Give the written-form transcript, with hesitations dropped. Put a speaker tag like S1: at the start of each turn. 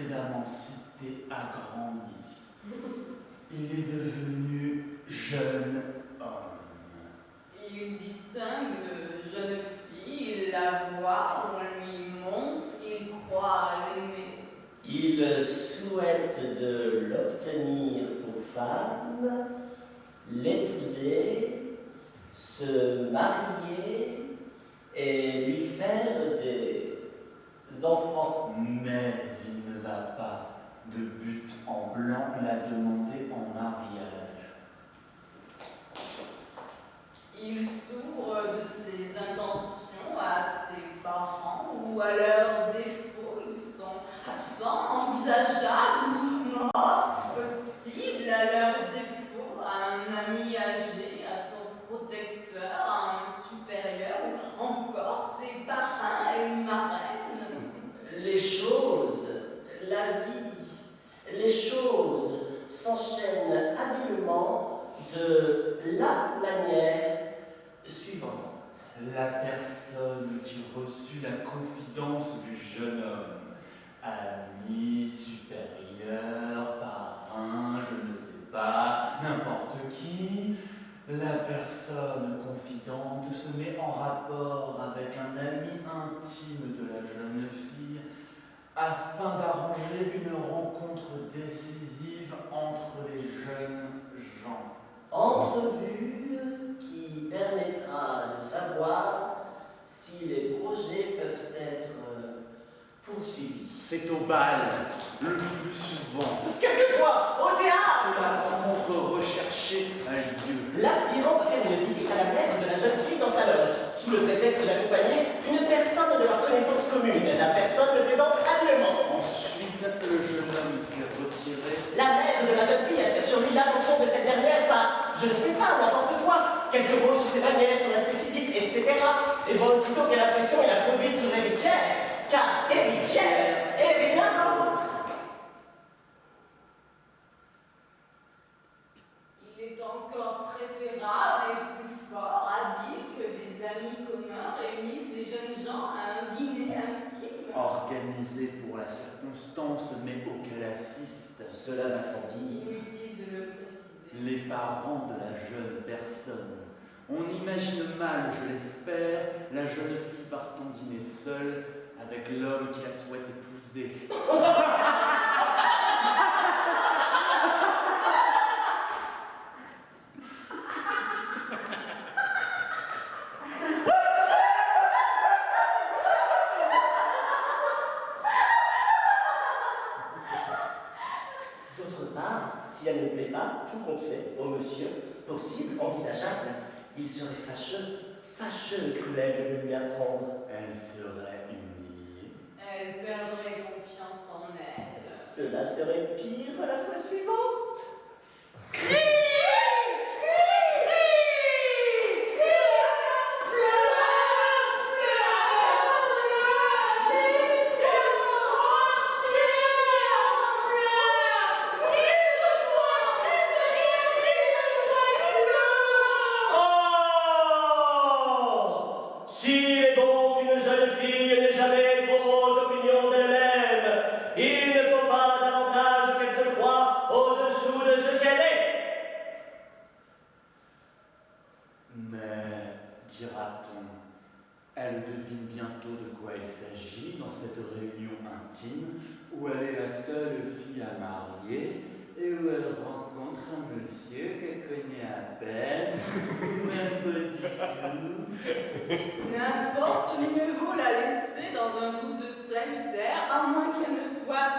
S1: précédemment cité a grandi. Il est devenu jeune homme.
S2: Il distingue une jeune fille, il la voit, on lui montre, il croit l'aimer.
S3: Il souhaite de l'obtenir pour femme, l'épouser, se marier et lui faire des enfants.
S1: Mais il ne va pas de but en blanc la demander en mariage.
S2: Il s'ouvre de ses intentions à ses parents ou à leurs défauts. Ils sont absents, envisageables ou morts, possibles à leurs défauts, à un ami âgé, à son protecteur, à un supérieur ou encore ses parrains et marraines.
S3: Les choses, la vie, les choses s'enchaînent habilement de la manière suivante.
S1: La personne qui reçut la confidence du jeune homme, ami, supérieur, parrain, je ne sais pas, n'importe qui, la personne confidente se met en rapport avec un ami intime de la jeune fille afin d'arranger une rencontre décisive entre les jeunes gens.
S3: Entrevue qui permettra de savoir si les projets peuvent être poursuivis.
S1: C'est au bal, le plus souvent.
S3: Quelquefois, au théâtre,
S1: La rencontre recherchée a lieu.
S3: l'aspirant va faire une visite à la mère de la jeune fille dans sa loge, sous le prétexte d'accompagner une personne de leur connaissance commune. La personne le présente habilement.
S1: Ensuite, le jeune homme s'est retiré.
S3: La mère de la jeune fille attire sur lui l'attention de cette dernière par, je ne sais pas, n'importe quoi, quelques mots sur ses manières, son aspect physique, etc. Et voit aussitôt qu'elle a l'impression et la conduite sur l'héritière, car héritière et rien d'autre.
S2: Il est encore préférable et plus fort, habile que des amis communs réunissent les jeunes gens à un dîner intime.
S1: Organisé pour la circonstance, mais auquel assistent,
S3: Cela va sans dire.
S2: Inutile de le préciser.
S1: les parents de la jeune personne. On imagine mal, je l'espère, la jeune fille partant dîner seule avec l'homme qui la souhaite épouser.
S3: D'autre part, si elle ne plaît pas, tout compte fait, au monsieur, possible, envisageable, il serait fâcheux et cruel de le lui apprendre.
S1: Elle serait humiliée.
S2: Elle perdrait confiance en elle.
S3: Cela serait pire la fois suivante. S'il est bon qu'une jeune fille n'ait jamais trop haute opinion d'elle-même, il ne faut pas davantage qu'elle se croie au-dessous de ce qu'elle est.
S1: Mais, dira-t-on, elle devine bientôt de quoi il s'agit dans cette réunion intime où elle est la seule fille à marier et où elle rencontre un monsieur qu'elle connaît à peine, ou un peu du tout.
S2: N'importe, mieux vaut la laisser dans un doute salutaire, à moins qu'elle ne soit